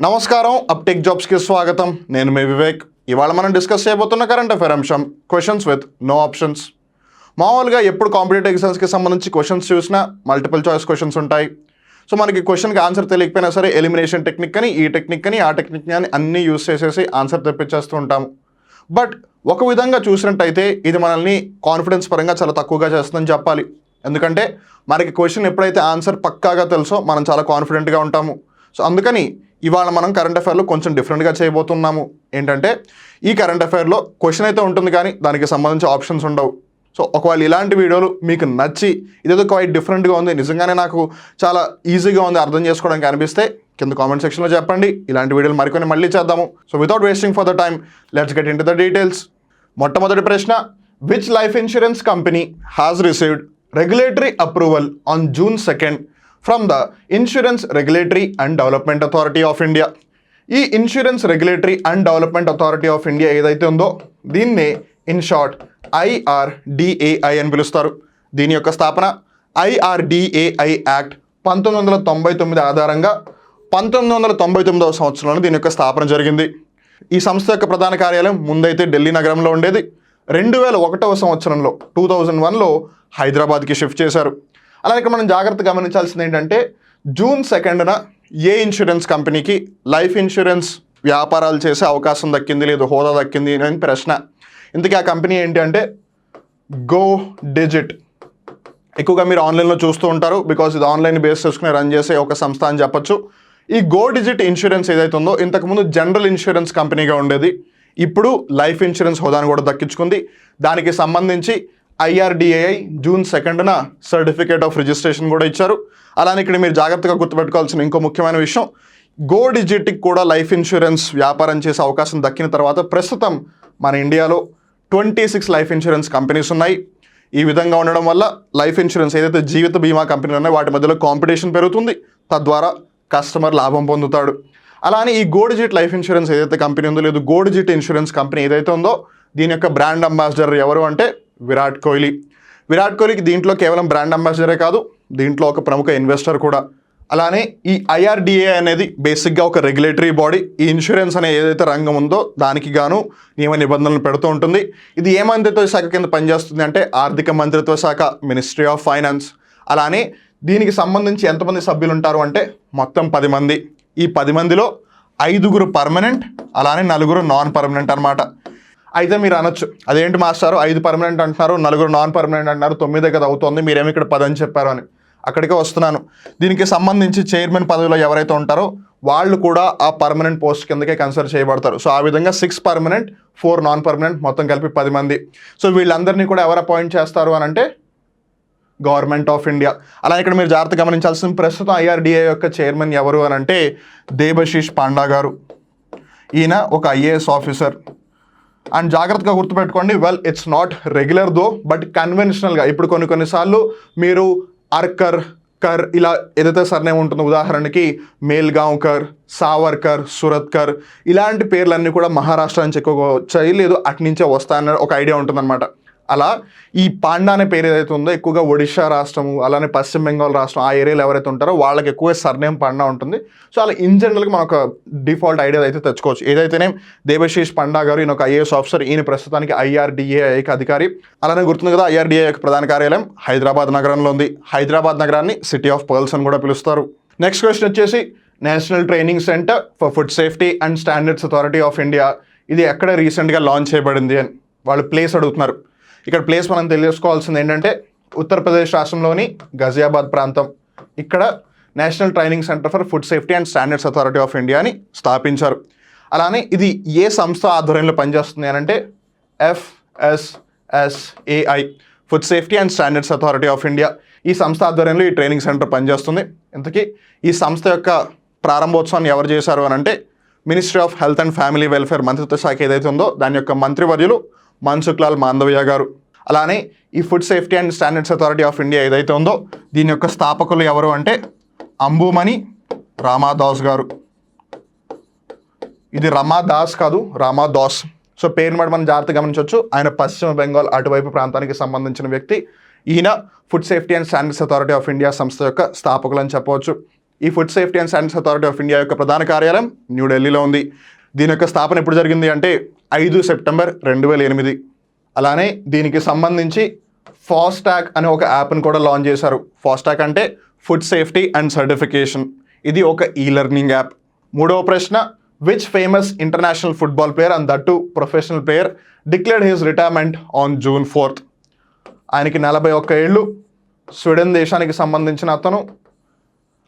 నమస్కారం అప్టేక్ జాబ్స్కి స్వాగతం. నేను మీ వివేక్. ఇవాళ మనం డిస్కస్ చేయబోతున్న కరెంట్ అఫైర్ అంశం క్వశ్చన్స్ విత్ నో ఆప్షన్స్. మామూలుగా ఎప్పుడు కాంపిటేటివ్ ఎగ్జామ్స్కి సంబంధించి క్వశ్చన్స్ చూసినా మల్టిపుల్ చాయిస్ క్వశ్చన్స్ ఉంటాయి. సో మనకి క్వశ్చన్కి ఆన్సర్ తెలియకపోయినా సరే ఎలిమినేషన్ టెక్నిక్ అని, ఈ టెక్నిక్ అని, ఆ టెక్నిక్ అని అన్నీ యూస్ చేసేసి ఆన్సర్ తెప్పించేస్తూ ఉంటాము. బట్ ఒక విధంగా చూసినట్టయితే ఇది మనల్ని కాన్ఫిడెన్స్ పరంగా చాలా తక్కువగా చేస్తుందని చెప్పాలి. ఎందుకంటే మనకి క్వశ్చన్ ఎప్పుడైతే ఆన్సర్ పక్కాగా తెలుసో మనం చాలా కాన్ఫిడెంట్గా ఉంటాము. సో అందుకని ఇవాళ మనం కరెంట్ అఫైర్లో కొంచెం డిఫరెంట్గా చేయబోతున్నాము. ఏంటంటే ఈ కరెంట్ అఫైర్లో క్వశ్చన్ అయితే ఉంటుంది కానీ దానికి సంబంధించి ఆప్షన్స్ ఉండవు. సో ఒకవేళ ఇలాంటి వీడియోలు మీకు నచ్చి ఇదేదో క్వైట్ డిఫరెంట్గా ఉంది, నిజంగానే నాకు చాలా ఈజీగా ఉంది అర్థం చేసుకోవడానికి అనిపిస్తే కింద కామెంట్ సెక్షన్లో చెప్పండి. ఇలాంటి వీడియోలు మరికొన్ని మళ్ళీ చేద్దాము. So without wasting for the time let's get in to the details. మొట్టమొదటి ప్రశ్న, which life insurance company has received regulatory approval on June 2nd from the insurance regulatory and development authority of India. ఈ insurance regulatory and development authority of India ఏదైతే ఉందో దీన్నే in short IRDAI అని పిలుస్తారు. దీని యొక్క స్థాపన IRDAI యాక్ట్ 1999 ఆధారంగా 1999వ సంవత్సరంలో దీని యొక్క స్థాపన జరిగింది. ఈ సంస్థ యొక్క ప్రధాన కార్యాలయం ముందైతే ఢిల్లీ నగరంలో ఉండేది. 2001వ సంవత్సరంలో 2001లో హైదరాబాద్కి షిఫ్ట్ చేశారు. అలాగే ఇక్కడ మనం జాగ్రత్తగా గమనించాల్సింది ఏంటంటే June 2న ఏ ఇన్సూరెన్స్ కంపెనీకి లైఫ్ ఇన్సూరెన్స్ వ్యాపారాలు చేసే అవకాశం దక్కింది, లేదు హోదా దక్కింది అని ప్రశ్న. ఇంతకీ ఆ కంపెనీ ఏంటి అంటే గో డిజిట్. ఎక్కువగా మీరు ఆన్లైన్లో చూస్తూ ఉంటారు, బికాజ్ ఇది ఆన్లైన్ బేస్ చేసుకుని రన్ చేసే ఒక సంస్థ అని చెప్పొచ్చు. ఈ గో డిజిట్ ఇన్సూరెన్స్ ఏదైతే ఉందో ఇంతకుముందు జనరల్ ఇన్సూరెన్స్ కంపెనీగా ఉండేది. ఇప్పుడు లైఫ్ ఇన్సూరెన్స్ హోదాను కూడా దక్కించుకుంది. దానికి సంబంధించి IRDAI June 2న సర్టిఫికేట్ ఆఫ్ రిజిస్ట్రేషన్ కూడా ఇచ్చారు. అలానే ఇక్కడ మీరు జాగ్రత్తగా గుర్తుపెట్టుకోవాల్సిన ఇంకో ముఖ్యమైన విషయం, గో డిజిట్కి కూడా లైఫ్ ఇన్సూరెన్స్ వ్యాపారం చేసే అవకాశం దక్కిన తర్వాత ప్రస్తుతం మన ఇండియాలో 26 లైఫ్ ఇన్సూరెన్స్ కంపెనీస్ ఉన్నాయి. ఈ విధంగా ఉండడం వల్ల లైఫ్ ఇన్సూరెన్స్ ఏదైతే జీవిత బీమా కంపెనీలు ఉన్నాయో వాటి మధ్యలో కాంపిటీషన్ పెరుగుతుంది, తద్వారా కస్టమర్ లాభం పొందుతాడు. అలానే ఈ గో డిజిట్ లైఫ్ ఇన్సూరెన్స్ ఏదైతే కంపెనీ ఉందో, లేదు గో డిజిట్ ఇన్సూరెన్స్ కంపెనీ ఏదైతే ఉందో దీని యొక్క బ్రాండ్ అంబాసిడర్ ఎవరు అంటే విరాట్ కోహ్లీ. విరాట్ కోహ్లీకి దీంట్లో కేవలం బ్రాండ్ అంబాసిడరే కాదు, దీంట్లో ఒక ప్రముఖ ఇన్వెస్టర్ కూడా. అలానే ఈ IRDAI అనేది బేసిక్గా ఒక రెగ్యులేటరీ బాడీ. ఈ ఇన్సూరెన్స్ అనే ఏదైతే రంగం ఉందో దానికి గాను నియమ నిబంధనలు పెడుతూ ఉంటుంది. ఇది ఏ మంత్రిత్వ శాఖ కింద పనిచేస్తుంది అంటే ఆర్థిక మంత్రిత్వ శాఖ, మినిస్ట్రీ ఆఫ్ ఫైనాన్స్. అలానే దీనికి సంబంధించి ఎంతమంది సభ్యులు ఉంటారు అంటే మొత్తం 10 మంది. ఈ 10 మందిలో 5 పర్మనెంట్, అలానే 4 నాన్ పర్మనెంట్ అనమాట. అయితే మీరు అనొచ్చు, అదేంటి మాస్టారు 5 పర్మనెంట్ అంటున్నారు, 4 నాన్ పర్మనెంట్ అంటున్నారు, 9 కదా అవుతుంది, మీరేమి ఇక్కడ 10 అని చెప్పారు అని. అక్కడికే వస్తున్నాను. దీనికి సంబంధించి చైర్మన్ పదవిలో ఎవరైతే ఉంటారో వాళ్ళు కూడా ఆ పర్మనెంట్ పోస్ట్ కిందకే కన్సిడర్ చేయబడతారు. సో ఆ విధంగా 6 పర్మనెంట్, 4 నాన్ పర్మనెంట్, మొత్తం కలిపి 10 మంది. సో వీళ్ళందరినీ కూడా ఎవరు అపాయింట్ చేస్తారు అని అంటే గవర్నమెంట్ ఆఫ్ ఇండియా. అలా ఇక్కడ మీరు జాగ్రత్త గమనించాల్సిన ప్రస్తుతం IRDAI యొక్క చైర్మన్ ఎవరు అని అంటే దేబశీష్ పాండా గారు. ఈయన ఒక IAS ఆఫీసర్. అండ్ జాగ్రత్తగా గుర్తుపెట్టుకోండి, well it's not regular though, but కన్వెన్షనల్గా ఇప్పుడు కొన్నిసార్లు మీరు అర్కర్, కర్ ఇలా ఏదైతే సర్నేమ్ ఉంటుందో, ఉదాహరణకి మేల్గాంవ్కర్, సావర్కర్, సురత్కర్ ఇలాంటి పేర్లన్నీ కూడా మహారాష్ట్ర నుంచి ఎక్కువగా వచ్చాయి, లేదు అట్నుంచే వస్తాయన్న ఒక ఐడియా ఉంటుందన్నమాట. అలా ఈ పాండా అనే పేరు ఏదైతే ఉందో ఎక్కువగా ఒడిషా రాష్ట్రము, అలానే పశ్చిమ బెంగాల్ రాష్ట్రం ఆ ఏరియాలో ఎవరైతే ఉంటారో వాళ్ళకి ఎక్కువగా సర్నేమ్ పాండా ఉంటుంది. సో అలా ఇన్ జనరల్గా మనం ఒక డిఫాల్ట్ ఐడియా అయితే తెచ్చుకోవచ్చు. ఏదైతేనే దేబశీష్ పాండా గారు ఈయన ఒక IAS ఆఫీసర్, ఈయన ప్రస్తుతానికి IRDAIకి అధికారి. అలానే గుర్తుంది కదా IRDAI యొక్క ప్రధాన కార్యాలయం హైదరాబాద్ నగరంలో ఉంది. హైదరాబాద్ నగరాన్ని సిటీ ఆఫ్ పర్ల్స్ అని కూడా పిలుస్తారు. నెక్స్ట్ క్వశ్చన్ వచ్చేసి national training centre for food safety and standards authority of India ఇది ఎక్కడ రీసెంట్గా లాంచ్ చేయబడింది అని వాళ్ళు ప్లేస్ అడుగుతున్నారు. ఇక్కడ ప్లేస్ మనం తెలుసుకోవాల్సింది ఏంటంటే ఉత్తరప్రదేశ్ రాష్ట్రంలోని గజియాబాద్ ప్రాంతం. ఇక్కడ national training centre for food safety and standards authority of ఇండియాని స్థాపించారు. అలానే ఇది ఏ సంస్థ ఆధ్వర్యంలో పనిచేస్తుంది అని అంటే FSSAI, food safety and standards authority of India. ఈ సంస్థ ఆధ్వర్యంలో ఈ ట్రైనింగ్ సెంటర్ పనిచేస్తుంది. ఇంతకీ ఈ సంస్థ యొక్క ప్రారంభోత్సవాన్ని ఎవరు చేశారు అని అంటే ministry of health and family welfare మంత్రిత్వ శాఖ ఏదైతే ఉందో దాని యొక్క మంత్రివర్యులు మన్సుఖ్లాల్ మాండవీయ గారు. అలానే ఈ food safety and standards authority of India ఏదైతే ఉందో దీని యొక్క స్థాపకులు ఎవరు అంటే అంబుమణి రామాదాస్ గారు. ఇది రమాదాస్ కాదు, రామాదాస్. సో పేరుని బట్టి మనం జాగ్రత్తగా గమనించవచ్చు. ఆయన పశ్చిమ బెంగాల్ అటువైపు ప్రాంతానికి సంబంధించిన వ్యక్తి. ఈయన food safety and standards authority of India సంస్థ యొక్క స్థాపకులు అని చెప్పవచ్చు. ఈ food safety and standards authority of India యొక్క ప్రధాన కార్యాలయం న్యూఢిల్లీలో ఉంది. దీని యొక్క స్థాపన ఎప్పుడు జరిగింది అంటే 5 సెప్టెంబర్ 2008. అలానే దీనికి సంబంధించి ఫాస్టాగ్ అనే ఒక యాప్ని కూడా లాంచ్ చేశారు. ఫాస్టాగ్ అంటే ఫుడ్ సేఫ్టీ అండ్ సర్టిఫికేషన్. ఇది ఒక లెర్నింగ్ యాప్. మూడవ ప్రశ్న, which famous international football player and that to professional player declared his retirement on June 4th? ఆయనకి 41 ఏళ్ళు, స్వీడన్ దేశానికి సంబంధించిన అతను.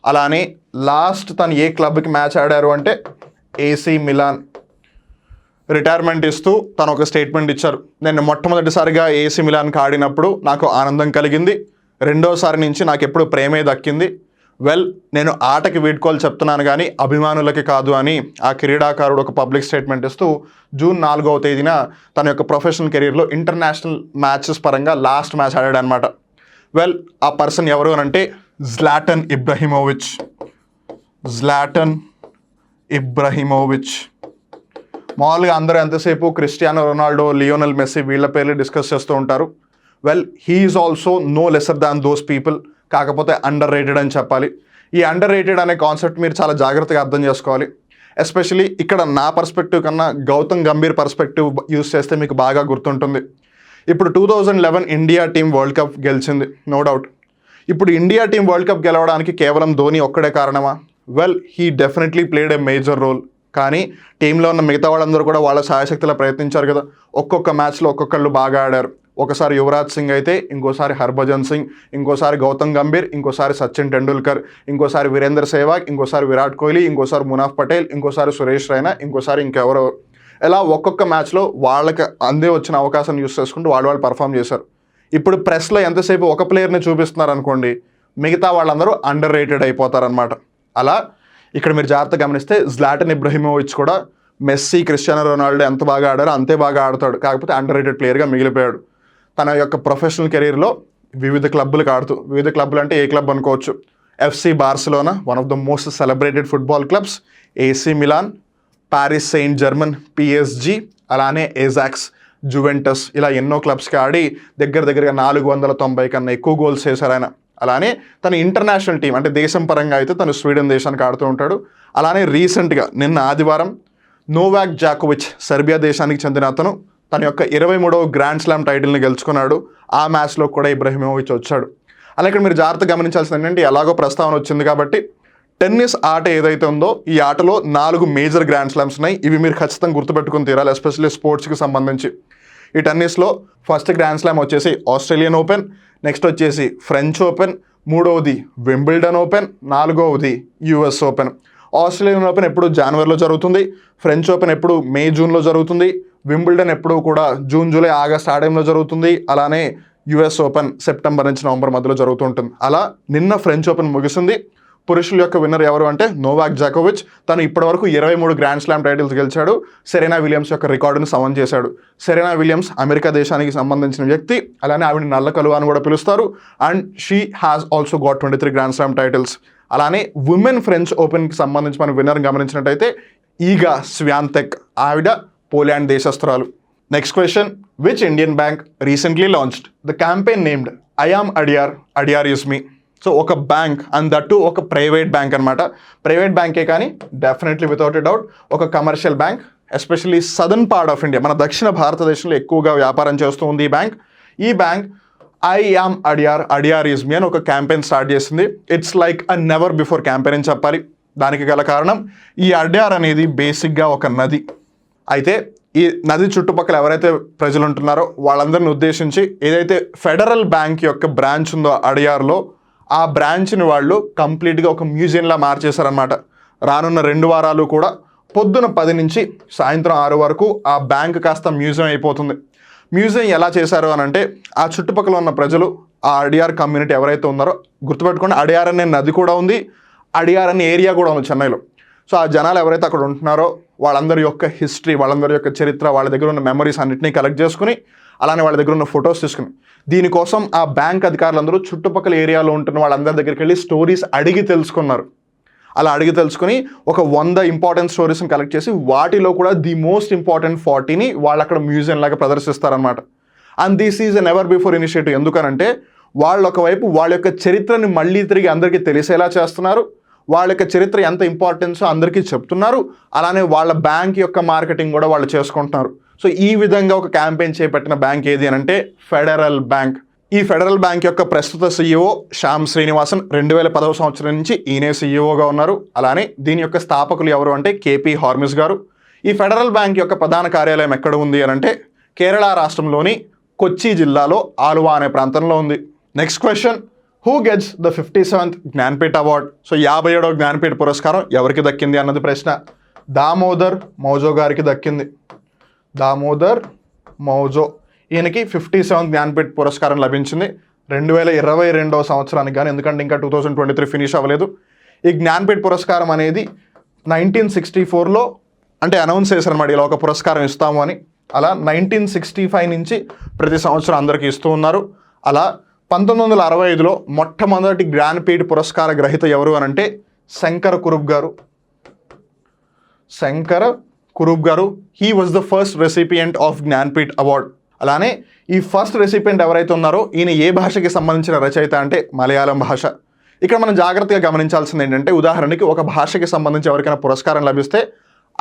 అలానే లాస్ట్ తను ఏ క్లబ్కి మ్యాచ్ ఆడారు అంటే AC మిలాన్. రిటైర్మెంట్ ఇస్తూ తను ఒక స్టేట్మెంట్ ఇచ్చారు. నేను మొట్టమొదటిసారిగా AC మిలాన్కి ఆడినప్పుడు నాకు ఆనందం కలిగింది, రెండోసారి నుంచి నాకు ఎప్పుడు ప్రేమే దక్కింది. నేను ఆటకి వీడ్కోలు చెప్తున్నాను కానీ అభిమానులకి కాదు అని ఆ క్రీడాకారుడు ఒక పబ్లిక్ స్టేట్మెంట్ ఇస్తూ June 4వ తేదీన తన యొక్క ప్రొఫెషనల్ కెరీర్లో ఇంటర్నేషనల్ మ్యాచెస్ పరంగా లాస్ట్ మ్యాచ్ ఆడాడు అనమాట. ఆ పర్సన్ ఎవరు అని అంటే జ్లాటన్ ఇబ్రహిమోవిచ్. మామూలుగా అందరూ ఎంతసేపు క్రిస్టియానో రొనాల్డో, లియోనెల్ మెస్సీ వీళ్ళ పేర్లు డిస్కస్ చేస్తూ ఉంటారు. He is also no lesser than those people. కాకపోతే అండర్ రేటెడ్ అని చెప్పాలి. ఈ అండర్ రేటెడ్ అనే కాన్సెప్ట్ మీరు చాలా జాగ్రత్తగా అర్థం చేసుకోవాలి. ఎస్పెషలీ ఇక్కడ నా పర్స్పెక్టివ్ కన్నా గౌతమ్ గంభీర్ పర్స్పెక్టివ్ యూస్ చేస్తే మీకు బాగా గుర్తుంటుంది. ఇప్పుడు 2011 ఇండియా టీం వరల్డ్ కప్ గెలిచింది, నో డౌట్. ఇప్పుడు ఇండియా టీం వరల్డ్ కప్ గెలవడానికి కేవలం ధోని ఒక్కడే కారణమా? He definitely played a major role. కానీ టీంలో ఉన్న మిగతా వాళ్ళందరూ కూడా వాళ్ళ సాయశక్తిలో ప్రయత్నించారు కదా. ఒక్కొక్క మ్యాచ్లో ఒక్కొక్కళ్ళు బాగా ఆడారు. ఒకసారి యువరాజ్ సింగ్ అయితే, ఇంకోసారి హర్భజన్ సింగ్, ఇంకోసారి గౌతమ్ గంభీర్, ఇంకోసారి సచిన్ టెండూల్కర్, ఇంకోసారి వీరేంద్ర సెహ్వాగ్, ఇంకోసారి విరాట్ కోహ్లీ, ఇంకోసారి మునాఫ్ పటేల్, ఇంకోసారి సురేష్ రైనా, ఇంకోసారి ఇంకెవరో. ఇలా ఒక్కొక్క మ్యాచ్లో వాళ్ళకి అందే వచ్చిన అవకాశం యూస్ చేసుకుంటూ వాళ్ళు పర్ఫామ్ చేశారు. ఇప్పుడు ప్రెస్లో ఎంతసేపు ఒక ప్లేయర్ని చూపిస్తున్నారు అనుకోండి, మిగతా వాళ్ళందరూ అండర్ రేటెడ్ అయిపోతారనమాట. అలా ఇక్కడ మీరు జాగ్రత్తగా గమనిస్తే జ్లాటన్ ఇబ్రహిమోవిచ్ కూడా మెస్సీ, క్రిస్టియానో రొనాల్డో ఎంత బాగా ఆడారో అంతే బాగా ఆడతాడు, కాకపోతే అండర్ రేటెడ్ ప్లేయర్గా మిగిలిపోయాడు. తన యొక్క ప్రొఫెషనల్ కెరీర్లో వివిధ క్లబ్బులకు ఆడుతూ, వివిధ క్లబ్బులు అంటే ఏ క్లబ్ అనుకోవచ్చు, FC Barcelona, one of the most celebrated football clubs, AC Milan, Paris Saint Germain, PSG, అలానే ఏజాక్స్, జువెంటస్, ఇలా ఎన్నో క్లబ్స్కి ఆడి దగ్గరగా 490 కన్నా ఎక్కువ గోల్స్ చేశారు ఆయన. అలానే తన ఇంటర్నేషనల్ టీం అంటే దేశం పరంగా అయితే తను స్వీడన్ దేశానికి ఆడుతూ ఉంటాడు. అలానే రీసెంట్గా నిన్న ఆదివారం నోవాక్ జాకోవిచ్, సెర్బియా దేశానికి చెందిన అతను, తన యొక్క 23వ గ్రాండ్ స్లామ్ టైటిల్ని గెలుచుకున్నాడు. ఆ మ్యాచ్లో కూడా ఇబ్రహిమోవిచ్ వచ్చాడు. అలా ఇక్కడ మీరు జాగ్రత్తగా గమనించాల్సింది ఏంటంటే, ఎలాగో ప్రస్తావన వచ్చింది కాబట్టి టెన్నిస్ ఆట ఏదైతే ఉందో ఈ ఆటలో 4 మేజర్ గ్రాండ్ స్లామ్స్ ఉన్నాయి. ఇవి మీరు ఖచ్చితంగా గుర్తుపెట్టుకుని తీరాలి, ఎస్పెషల్లీ స్పోర్ట్స్కి సంబంధించి. ఈ టెన్నిస్లో ఫస్ట్ గ్రాండ్ స్లామ్ వచ్చేసి ఆస్ట్రేలియన్ ఓపెన్, నెక్స్ట్ వచ్చేసి ఫ్రెంచ్ ఓపెన్, మూడవది వింబిల్డన్ ఓపెన్, నాలుగవది US ఓపెన్. ఆస్ట్రేలియన్ ఓపెన్ ఎప్పుడు జనవరిలో జరుగుతుంది, ఫ్రెంచ్ ఓపెన్ ఎప్పుడు మే జూన్లో జరుగుతుంది, వింబిల్డన్ ఎప్పుడు కూడా జూన్ జూలై ఆగస్ట్ ఆ టైంలో జరుగుతుంది. అలానే US ఓపెన్ సెప్టెంబర్ నుంచి నవంబర్ మధ్యలో జరుగుతూ ఉంటుంది. అలా నిన్న ఫ్రెంచ్ ఓపెన్ ముగిసింది. పురుషుల యొక్క విన్నర్ ఎవరు అంటే నోవాక్ జాకోవిచ్. తను ఇప్పటివరకు 23 గ్రాండ్ స్లామ్ టైటిల్స్ గెలిచాడు. సెరెనా విలియమ్స్ యొక్క రికార్డును సమన్ చేశాడు. సెరెనా విలియమ్స్ అమెరికా దేశానికి సంబంధించిన వ్యక్తి. అలానే ఆవిడ నల్ల కలువ అని కూడా పిలుస్తారు. And she has also got 23 grand slam titles. అలానే ఉమెన్ ఫ్రెంచ్ ఓపెన్కి సంబంధించి మనం విన్నర్ గమనించినట్టయితే ఈగా స్వియాన్టెక్, ఆవిడ పోలాండ్ దేశస్తురాలు. Next question, which Indian bank recently launched the campaign named I am Adyar, Adyar is me. So ఒక బ్యాంక్ అండ్ దట్టు ఒక private bank అనమాట. ప్రైవేట్ బ్యాంకే కానీ డెఫినెట్లీ వితౌట్ ఎ డౌట్ ఒక commercial bank. Especially southern part of India, మన దక్షిణ భారతదేశంలో ఎక్కువగా వ్యాపారం చేస్తూ ఉంది ఈ bank. I am Adyar, Adyar is me అని ఒక క్యాంపెయిన్ స్టార్ట్ చేసింది. It's like a never before campaign అని చెప్పాలి. దానికి గల కారణం, ఈ అడియార్ అనేది బేసిక్గా ఒక నది. అయితే ఈ నది చుట్టుపక్కల ఎవరైతే ప్రజలు ఉంటున్నారో వాళ్ళందరిని ఉద్దేశించి ఏదైతే ఫెడరల్ బ్యాంక్ యొక్క బ్రాంచ్ ఉందో అడియార్లో, ఆ బ్రాంచ్ని వాళ్ళు కంప్లీట్గా ఒక మ్యూజియంలా మార్చేశారనమాట. రానున్న 2 వారాలు కూడా పొద్దున 10 నుంచి సాయంత్రం 6 వరకు ఆ బ్యాంక్ కాస్త మ్యూజియం అయిపోతుంది. మ్యూజియం ఎలా చేశారు అని అంటే, ఆ చుట్టుపక్కల ఉన్న ప్రజలు, ఆ అడియార్ కమ్యూనిటీ ఎవరైతే ఉన్నారో, గుర్తుపెట్టుకోండి అడియార్ అనే నది కూడా ఉంది, అడియార్ అనే ఏరియా కూడా ఉంది చెన్నైలో. సో ఆ జనాలు ఎవరైతే అక్కడ ఉంటున్నారో వాళ్ళందరి యొక్క హిస్టరీ, వాళ్ళందరి యొక్క చరిత్ర, వాళ్ళ దగ్గర ఉన్న మెమరీస్ అన్నింటినీ కలెక్ట్ చేసుకుని, అలానే వాళ్ళ దగ్గర ఉన్న ఫొటోస్ తీసుకుని, దీనికోసం ఆ బ్యాంక్ అధికారులందరూ చుట్టుపక్కల ఏరియాలో ఉంటున్న వాళ్ళందరి దగ్గరికి వెళ్ళి స్టోరీస్ అడిగి తెలుసుకున్నారు. అలా అడిగి తెలుసుకుని ఒక 100 ఇంపార్టెంట్ స్టోరీస్ని కలెక్ట్ చేసి వాటిలో కూడా ది మోస్ట్ ఇంపార్టెంట్ 40ని వాళ్ళు అక్కడ మ్యూజియం లాగా ప్రదర్శిస్తారనమాట. And this is a never before initiative. ఎందుకనంటే వాళ్ళు ఒకవైపు వాళ్ళ యొక్క చరిత్రని మళ్ళీ తిరిగి అందరికీ తెలిసేలా చేస్తున్నారు, వాళ్ళ యొక్క చరిత్ర ఎంత ఇంపార్టెన్స్ అందరికీ చెప్తున్నారు. అలానే వాళ్ళ బ్యాంక్ యొక్క మార్కెటింగ్ కూడా వాళ్ళు చేసుకుంటున్నారు. సో ఈ విధంగా ఒక క్యాంపెయిన్ చేపట్టిన బ్యాంక్ ఏది అని అంటే ఫెడరల్ బ్యాంక్. ఈ ఫెడరల్ బ్యాంక్ యొక్క ప్రస్తుత సీఈఓ శ్యామ్ శ్రీనివాసన్ 2010 సంవత్సరం నుంచి ఈయనే సీఈఓగా ఉన్నారు. అలానే దీని యొక్క స్థాపకులు ఎవరు అంటే కేపీ హార్మిస్ గారు. ఈ ఫెడరల్ బ్యాంక్ యొక్క ప్రధాన కార్యాలయం ఎక్కడ ఉంది అని అంటే కేరళ రాష్ట్రంలోని కొచ్చి జిల్లాలో ఆలువా అనే ప్రాంతంలో ఉంది. Next question, who gets the 57th Jnanpith award? So 57వ జ్ఞాన్పీఠ్ పురస్కారం ఎవరికి దక్కింది అన్నది ప్రశ్న. దామోదర్ మౌజో గారికి దక్కింది. దామోదర్ మౌజో, ఈయనకి 57th జ్ఞాన్పీఠ్ పురస్కారం లభించింది 2022వ సంవత్సరానికి కానీ, ఎందుకంటే ఇంకా 2023 ఫినిష్ అవ్వలేదు. ఈ జ్ఞాన్పీఠ్ పురస్కారం అనేది 1964లో అంటే అనౌన్స్ చేశారన్నమాట, ఇలా ఒక పురస్కారం ఇస్తాము అని. అలా 1965 నుంచి ప్రతి సంవత్సరం అందరికీ ఇస్తూ ఉన్నారు. అలా 1965లో మొట్టమొదటి జ్ఞాన్పీఠ్ పురస్కార గ్రహీత ఎవరు అని అంటే శంకర కురుబ్ గారు. శంకర కురుబ్ గారు, he was the first recipient of Jnanpith award. అలానే ఈ ఫస్ట్ రెసిపియంట్ ఎవరైతే ఉన్నారో ఈయన ఏ భాషకి సంబంధించిన రచయిత అంటే మలయాళం భాష. ఇక్కడ మనం జాగ్రత్తగా గమనించాల్సింది ఏంటంటే, ఉదాహరణకి ఒక భాషకి సంబంధించి ఎవరికైనా పురస్కారం లభిస్తే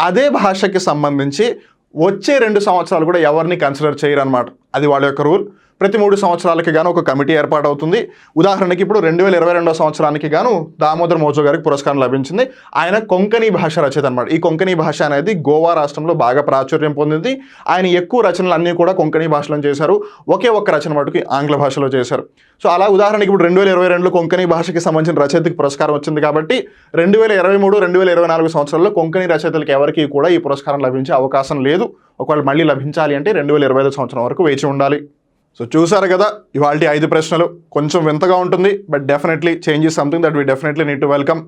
అదే భాషకి సంబంధించి వచ్చే 2 సంవత్సరాలు కూడా ఎవరిని కన్సిడర్ చేయరు అనమాట. అది వాళ్ళ యొక్క రూల్. ప్రతి 3 సంవత్సరాలకి గాను ఒక కమిటీ ఏర్పాటవుతుంది. ఉదాహరణకి ఇప్పుడు 2022వ సంవత్సరానికి గాను దామోదర్ మౌజో గారికి పురస్కారం లభించింది. ఆయన కొంకణి భాష రచయిత అనమాట. ఈ కొంకణి భాష అనేది గోవా రాష్ట్రంలో బాగా ప్రాచుర్యం పొందింది. ఆయన ఎక్కువ రచనలు అన్నీ కూడా కొంకణి భాషలో చేశారు. ఒకే ఒక్క రచన మటుకు ఆంగ్ల భాషలో చేశారు. సో అలా ఉదాహరణకి ఇప్పుడు 2022లో కొంకణి భాషకి సంబంధించిన రచయితకి పురస్కారం వచ్చింది కాబట్టి 2023, 2024 సంవత్సరాల్లో కొంకణి రచయితలకు ఎవరికి కూడా ఈ పురస్కారం లభించే అవకాశం లేదు. ఒకవేళ మళ్ళీ లభించాలి అంటే 2025 సంవత్సరం వరకు వేచి ఉండాలి. సో చూసారు కదా ఇవాల్టి 5 ప్రశ్నలు. కొంచెం వింతగా ఉంటుంది, but definitely change is something that we definitely need to welcome.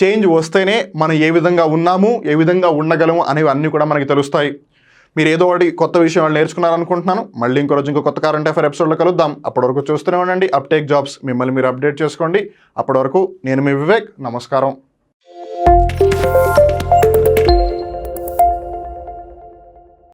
Change వస్తేనే మనం ఏ విధంగా ఉన్నాము, ఏ విధంగా ఉండగలము అనేవి అన్నీ కూడా మనకి తెలుస్తాయి. మీరు ఏదో ఒకటి కొత్త విషయాలు నేర్చుకున్నారనుకుంటున్నాను. మళ్ళీ ఇంకో రోజు ఇంకో కొత్త కరెంట్ అఫైర్ ఎపిసోడ్లో కలుద్దాం. అప్పటి వరకు చూస్తూనే ఉండండి అప్టేక్ జాబ్స్. మిమ్మల్ని మీరు అప్డేట్ చేసుకోండి. అప్పటి వరకు నేను మీ వివేక్. నమస్కారం.